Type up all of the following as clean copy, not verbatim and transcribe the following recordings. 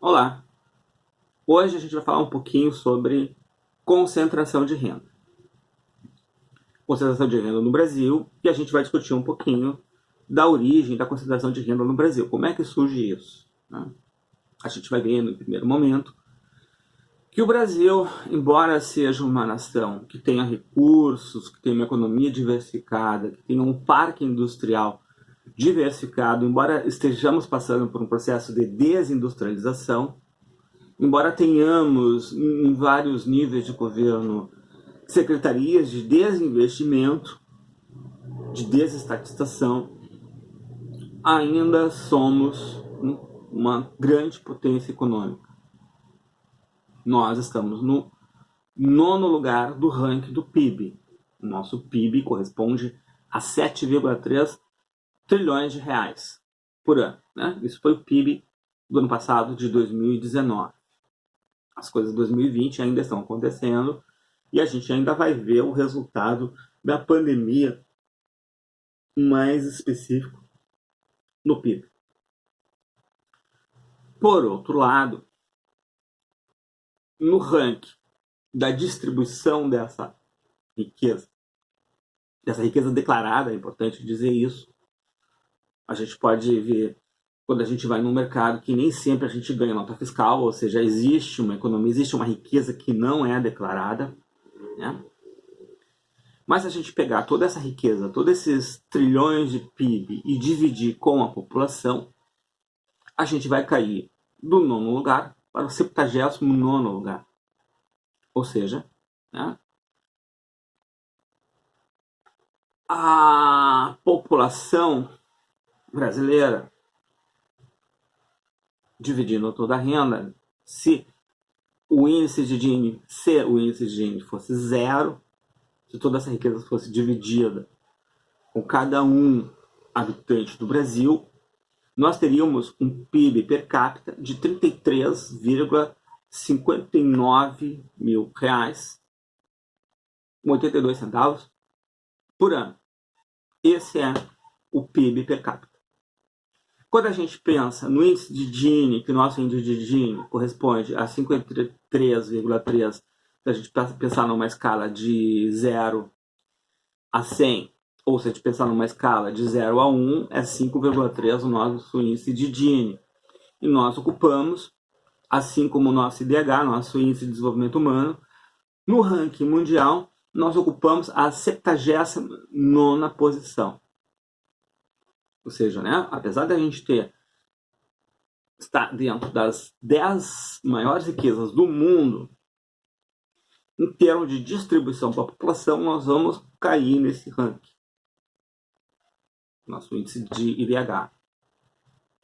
Olá! Hoje a gente vai falar um pouquinho sobre concentração de renda. Concentração de renda no Brasil, e a gente vai discutir um pouquinho da origem da concentração de renda no Brasil. Como é que surge isso? Né? A gente vai ver no primeiro momento que o Brasil, embora seja uma nação que tenha recursos, que tenha uma economia diversificada, que tenha um parque industrial diversificado, embora estejamos passando por um processo de desindustrialização, embora tenhamos em vários níveis de governo secretarias de desinvestimento, de desestatização, ainda somos uma grande potência econômica. Nós estamos no 9º lugar do ranking do PIB. O nosso PIB corresponde a 7,3 trilhões de reais por ano. Né? Isso foi o PIB do ano passado, de 2019. As coisas de 2020 ainda estão acontecendo e a gente ainda vai ver o resultado da pandemia mais específico no PIB. Por outro lado, no ranking da distribuição dessa riqueza declarada, é importante dizer isso, a gente pode ver quando a gente vai no mercado que nem sempre a gente ganha nota fiscal, ou seja, existe uma economia, existe uma riqueza que não é declarada, né? Mas se a gente pegar toda essa riqueza, todos esses trilhões de PIB e dividir com a população, a gente vai cair do 9º lugar para o 79º lugar. Ou seja, né, a população brasileira, dividindo toda a renda, se o índice de Gini fosse zero, se toda essa riqueza fosse dividida com cada habitante do Brasil, nós teríamos um PIB per capita de 33,59 mil reais, com 82 centavos por ano. Esse é o PIB per capita. Quando a gente pensa no índice de Gini, que o nosso índice de Gini corresponde a 53,3, se a gente pensar numa escala de 0 a 100, ou se a gente pensar numa escala de 0 a 1, é 5,3 o nosso índice de Gini. E nós ocupamos, assim como o nosso IDH, nosso Índice de Desenvolvimento Humano, no ranking mundial, nós ocupamos a 79ª posição. Ou seja, né, apesar de a gente estar dentro das 10 maiores riquezas do mundo, em termos de distribuição para a população, nós vamos cair nesse ranking. Nosso índice de IDH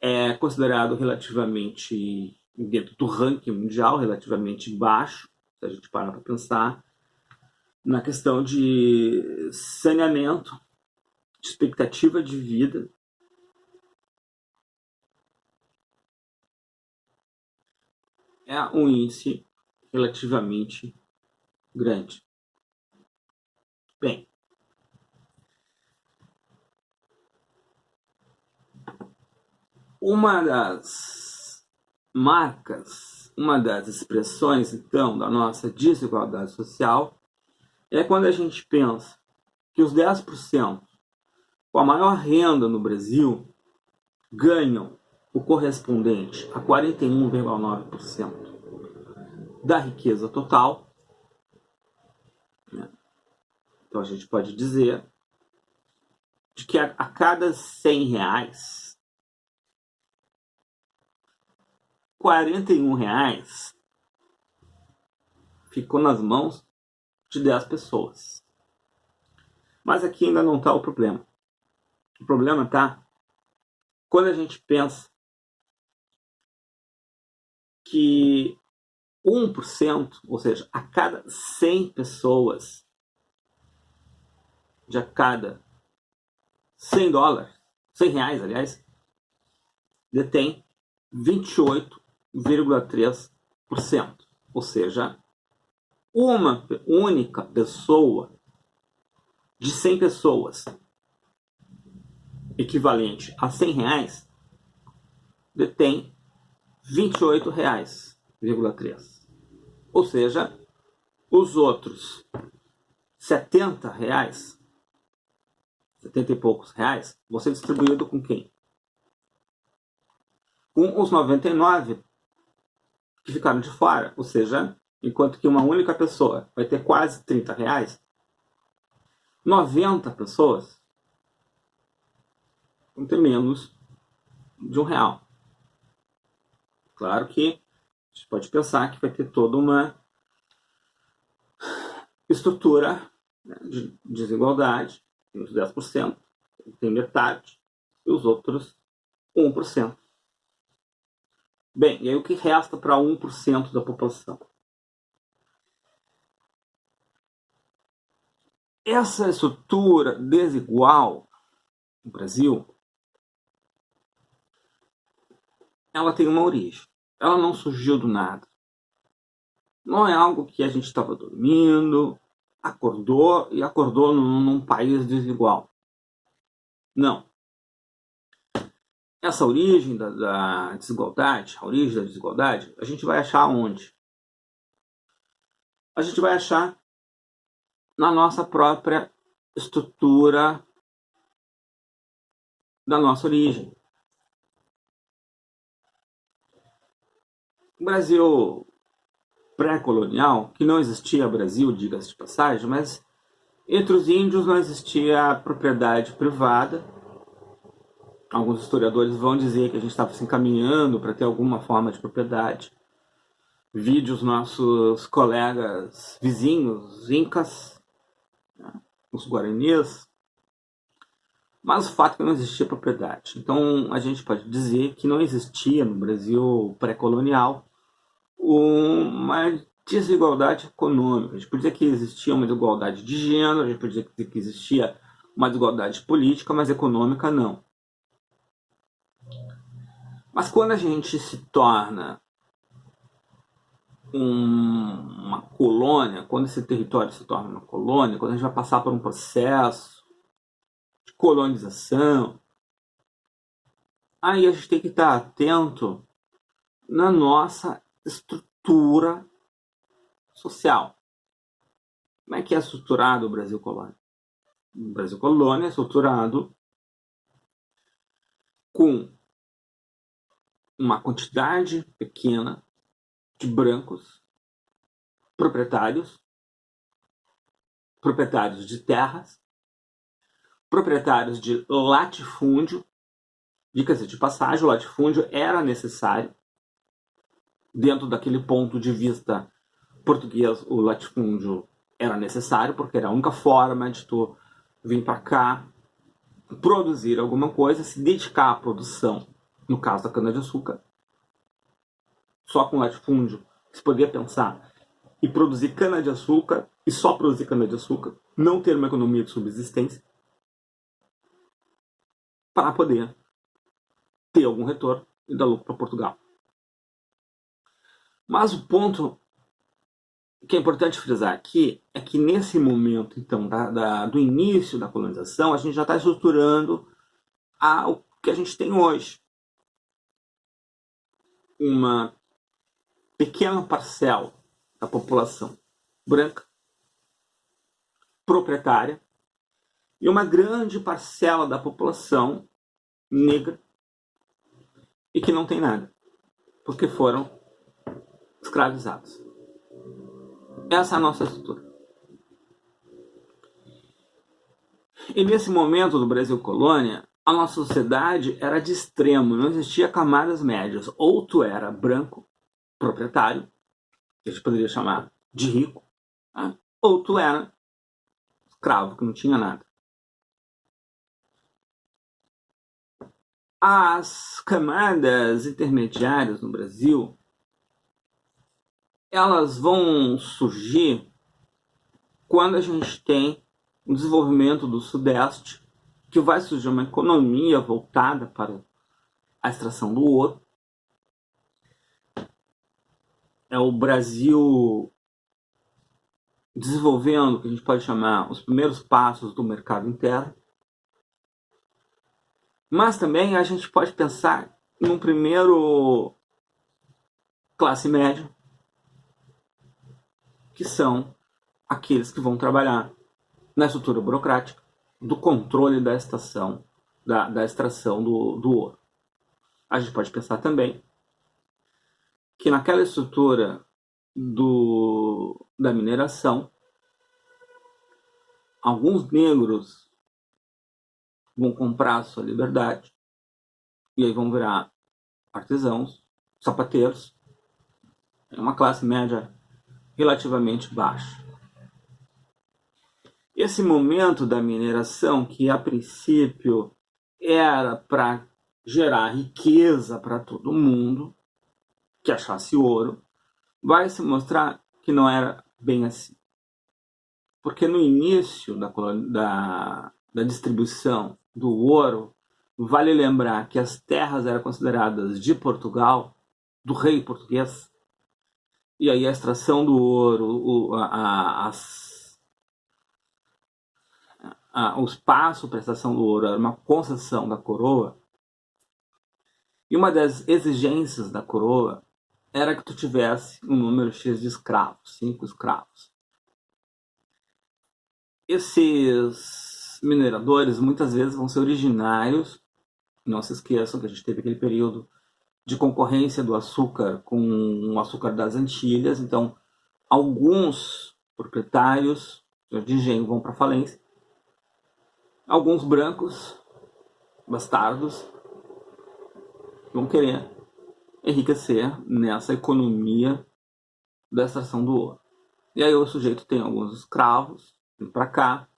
é considerado relativamente, dentro do ranking mundial, relativamente baixo, se a gente parar para pensar na questão de saneamento, de expectativa de vida. É um índice relativamente grande. Bem, uma das marcas, uma das expressões, então, da nossa desigualdade social é quando a gente pensa que os 10% com a maior renda no Brasil ganham o correspondente a 41,9% da riqueza total. Então a gente pode dizer de que a cada 100 reais, 41 reais ficou nas mãos de 10 pessoas. Mas aqui ainda não está o problema. O problema está quando a gente pensa que 1%, ou seja, a cada 100 pessoas, de a cada 100 dólares, 100 reais, aliás, detém 28,3%. Ou seja, uma única pessoa de 100 pessoas, equivalente a 100 reais, detém R$ 28,3. Ou seja, os outros R$ 70, 70 e poucos reais, vão ser distribuídos com quem? Com os 99 que ficaram de fora. Ou seja, enquanto que uma única pessoa vai ter quase R$ 30, 90 pessoas vão ter menos de R$ 1. Claro que a gente pode pensar que vai ter toda uma estrutura, né, de desigualdade. Tem os 10%, tem metade, e os outros 1%. Bem, e aí o que resta para 1% da população? Essa estrutura desigual no Brasil, ela tem uma origem. Ela não surgiu do nada. Não é algo que a gente estava dormindo, acordou e acordou num país desigual. Não. Essa origem da desigualdade, a origem da desigualdade, a gente vai achar onde? A gente vai achar na nossa própria estrutura da nossa origem. O Brasil pré-colonial, que não existia Brasil, diga-se de passagem, mas entre os índios não existia propriedade privada. Alguns historiadores vão dizer que a gente estava se encaminhando para ter alguma forma de propriedade. Vide os nossos colegas vizinhos, incas, né, os guaranis. Mas o fato é que não existia propriedade. Então a gente pode dizer que não existia no Brasil pré-colonial uma desigualdade econômica. A gente pode dizer que existia uma desigualdade de gênero, a gente pode dizer que existia uma desigualdade política, mas econômica não. Mas quando a gente se torna uma colônia, quando esse território se torna uma colônia, quando a gente vai passar por um processo de colonização, aí a gente tem que estar atento na nossa estrutura social. Como é que é estruturado o Brasil colônia? O Brasil colônia é estruturado com uma quantidade pequena de brancos proprietários de terras, proprietários de latifúndio. Dica-se de passagem, o latifúndio era necessário. Dentro daquele ponto de vista português, o latifúndio era necessário, porque era a única forma de tu vir para cá, produzir alguma coisa, se dedicar à produção. No caso da cana-de-açúcar, só com latifúndio se poderia pensar e produzir cana-de-açúcar e só produzir cana-de-açúcar, não ter uma economia de subsistência, para poder ter algum retorno e dar lucro para Portugal. Mas o ponto que é importante frisar aqui é que nesse momento, então, do início da colonização, a gente já está estruturando o que a gente tem hoje. Uma pequena parcela da população branca, proprietária, e uma grande parcela da população negra e que não tem nada, porque foram escravizados. Essa é a nossa estrutura. E nesse momento do Brasil colônia, a nossa sociedade era de extremo, não existia camadas médias. Ou tu era branco, proprietário, que a gente poderia chamar de rico, né? Ou tu era escravo, que não tinha nada. As camadas intermediárias no Brasil, elas vão surgir quando a gente tem o desenvolvimento do Sudeste, que vai surgir uma economia voltada para a extração do ouro. É o Brasil desenvolvendo o que a gente pode chamar os primeiros passos do mercado interno. Mas também a gente pode pensar num primeiro classe média, que são aqueles que vão trabalhar na estrutura burocrática do controle da extração, da extração do ouro. A gente pode pensar também que naquela estrutura da mineração, alguns negros vão comprar a sua liberdade e aí vão virar artesãos, sapateiros. É uma classe média relativamente baixa. Esse momento da mineração, que a princípio era para gerar riqueza para todo mundo que achasse ouro, vai se mostrar que não era bem assim. Porque no início da distribuição do ouro, vale lembrar que as terras eram consideradas de Portugal, do rei português, e aí a extração do ouro, o espaço para a extração do ouro era uma concessão da coroa, e uma das exigências da coroa era que tu tivesse um número X de escravos, 5 escravos. Esses mineradores muitas vezes vão ser originários, não se esqueçam que a gente teve aquele período de concorrência do açúcar com o açúcar das Antilhas, então alguns proprietários de engenho vão para falência, alguns brancos, bastardos, vão querer enriquecer nessa economia da extração do ouro. E aí o sujeito tem alguns escravos, vem para cá,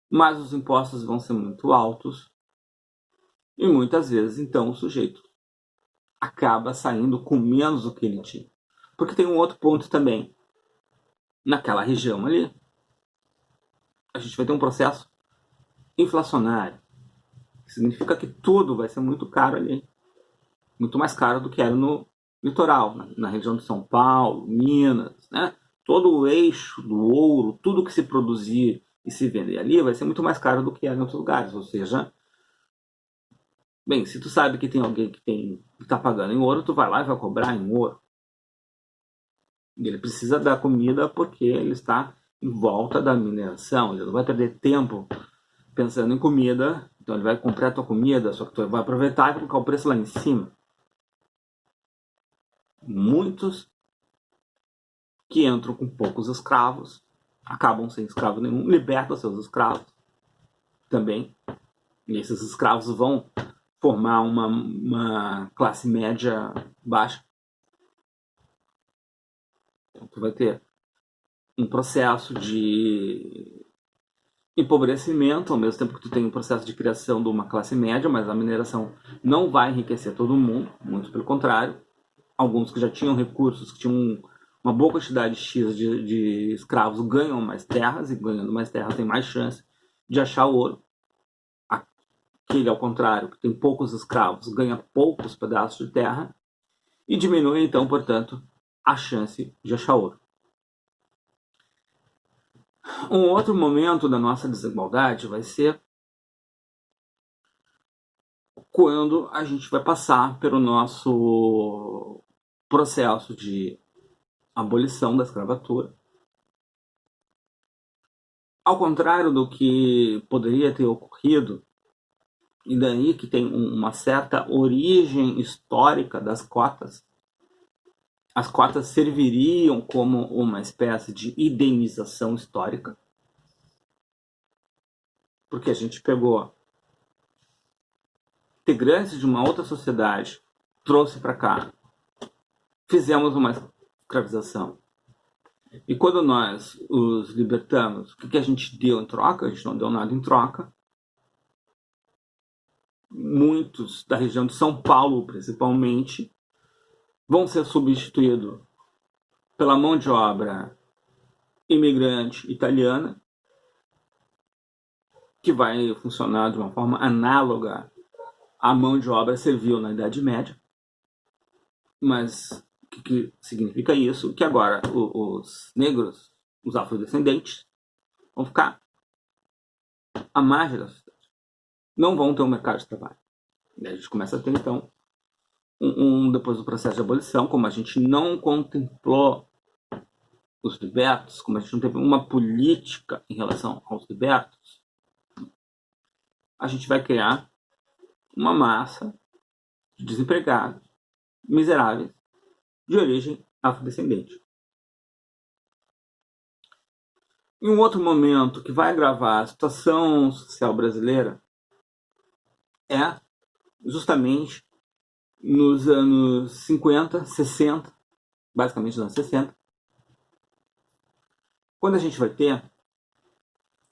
mas os impostos vão ser muito altos e muitas vezes então o sujeito acaba saindo com menos do que ele tinha. Porque tem um outro ponto também. Naquela região ali, a gente vai ter um processo inflacionário. Que significa que tudo vai ser muito caro ali. Muito mais caro do que era no litoral, na região de São Paulo, Minas, né? Todo o eixo do ouro, tudo que se produzir e se vender ali vai ser muito mais caro do que era em outros lugares. Ou seja, bem, se tu sabe que tem alguém que está pagando em ouro, tu vai lá e vai cobrar em ouro. E ele precisa da comida porque ele está em volta da mineração. Ele não vai perder tempo pensando em comida. Então ele vai comprar a tua comida, só que tu vai aproveitar e colocar o preço lá em cima. Muitos que entram com poucos escravos acabam sem escravo nenhum, libertam seus escravos também. E esses escravos vão formar uma classe média baixa. Então, tu vai ter um processo de empobrecimento, ao mesmo tempo que tu tem um processo de criação de uma classe média, mas a mineração não vai enriquecer todo mundo, muito pelo contrário. Alguns que já tinham recursos, que tinham uma boa quantidade X de escravos, ganham mais terras, e ganhando mais terras tem mais chance de achar ouro. Aquele, ao contrário, que tem poucos escravos, ganha poucos pedaços de terra e diminui, então, portanto, a chance de achar ouro. Um outro momento da nossa desigualdade vai ser quando a gente vai passar pelo nosso processo de abolição da escravatura. Ao contrário do que poderia ter ocorrido, e daí que tem uma certa origem histórica das cotas, as cotas serviriam como uma espécie de indenização histórica, porque a gente pegou integrantes de uma outra sociedade, trouxe para cá, fizemos uma escravização. E quando nós os libertamos, o que a gente deu em troca? A gente não deu nada em troca. Muitos da região de São Paulo, principalmente, vão ser substituídos pela mão de obra imigrante italiana, que vai funcionar de uma forma análoga à mão de obra servil na Idade Média. Mas o que significa isso? Que agora os negros, os afrodescendentes, vão ficar à margem da sociedade. Não vão ter um mercado de trabalho. E a gente começa a ter, então, depois do processo de abolição, como a gente não contemplou os libertos, como a gente não teve uma política em relação aos libertos, a gente vai criar uma massa de desempregados, miseráveis, de origem afrodescendente. Em um outro momento que vai agravar a situação social brasileira é justamente nos anos 50, 60, basicamente nos anos 60, quando a gente vai ter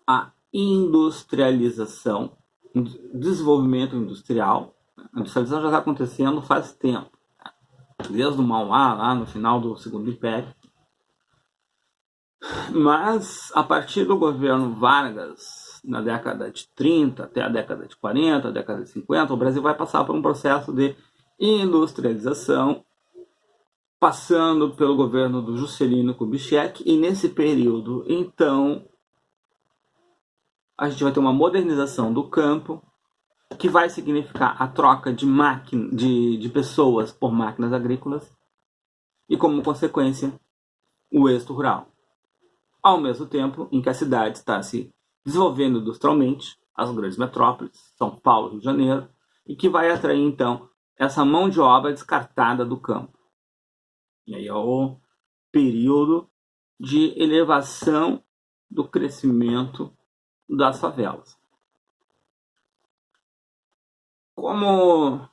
a industrialização, o desenvolvimento industrial. A industrialização já está acontecendo faz tempo, desde o Mauá, lá no final do Segundo Império. Mas, a partir do governo Vargas, na década de 30 até a década de 40, a década de 50, o Brasil vai passar por um processo de industrialização, passando pelo governo do Juscelino Kubitschek, e nesse período, então, a gente vai ter uma modernização do campo, que vai significar a troca de pessoas por máquinas agrícolas, e como consequência, o êxodo rural. Ao mesmo tempo em que a cidade está se desenvolvendo industrialmente, as grandes metrópoles, São Paulo, Rio de Janeiro, e que vai atrair, então, essa mão de obra descartada do campo. E aí é o período de elevação do crescimento das favelas. Como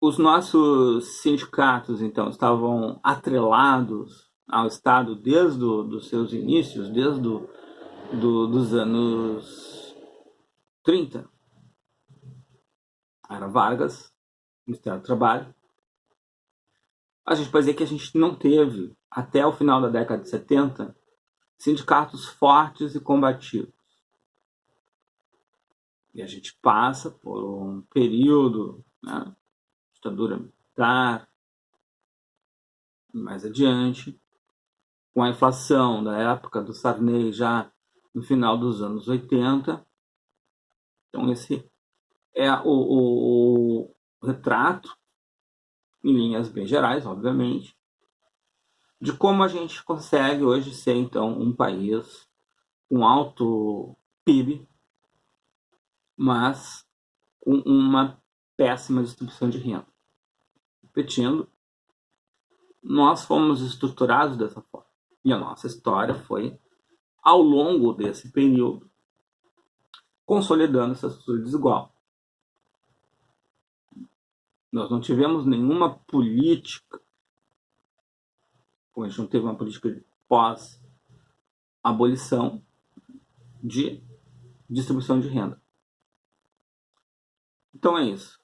os nossos sindicatos, então, estavam atrelados ao Estado desde os seus inícios, desde dos anos 30, era Vargas, Ministério do Trabalho, a gente pode dizer que a gente não teve, até o final da década de 70, sindicatos fortes e combativos. E a gente passa por um período, né, ditadura militar, mais adiante, com a inflação da época do Sarney já no final dos anos 80. Então esse é o retrato, em linhas bem gerais, obviamente, de como a gente consegue hoje ser, então, um país com alto PIB, mas com uma péssima distribuição de renda. Repetindo, nós fomos estruturados dessa forma. E a nossa história foi, ao longo desse período, consolidando essa estrutura desigual. Nós não tivemos nenhuma política, como a gente não teve uma política de pós-abolição de distribuição de renda. Então é isso.